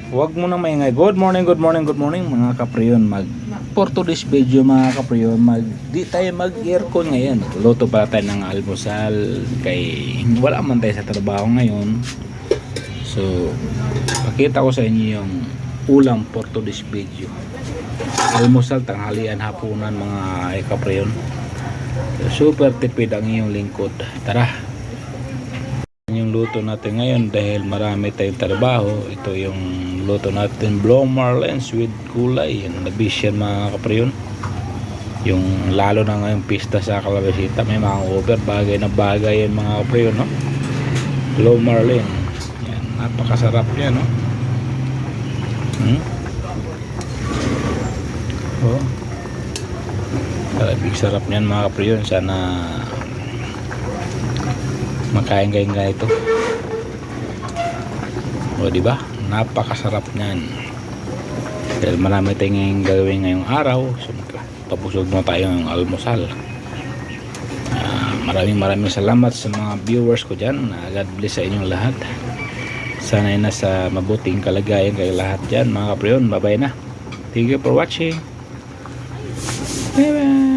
Huwag mo nang maingay. Good morning, good morning, good morning mga kapriyon. For today's video mga kapriyon, di tayo mag-aircon ngayon. Luto pa tayo ng almusal kay wala man tayo sa trabaho ngayon. So, pakita ko sa inyo yung ulam for today's video. Almusal, tanghalian, hapunan mga kapriyon. So, super tipid ang iyong lingkod. Tara! Yung luto natin ngayon dahil marami tayong trabaho. Ito yung luto natin, blong marlins with gulay. Yung nabis yan mga kapriyon. Yung lalo na ngayong pista sa Calabasita, may mga over, bagay na bagay yan mga kapriyon, no? Blong marlin yan, napakasarap yan, no? Oh, big sarap yan mga kapriyon. Sana makain kayo ganito. O diba? Napakasarap niyan. Dahil marami tayong gagawin ngayong araw. So tapusog na tayo ng almusal. Maraming salamat sa mga viewers ko dyan. God bless sa inyong lahat. Sana ay nasa mabuting kalagayan kayo lahat dyan mga kapriyon. Bye bye na. Thank you for watching. Bye bye.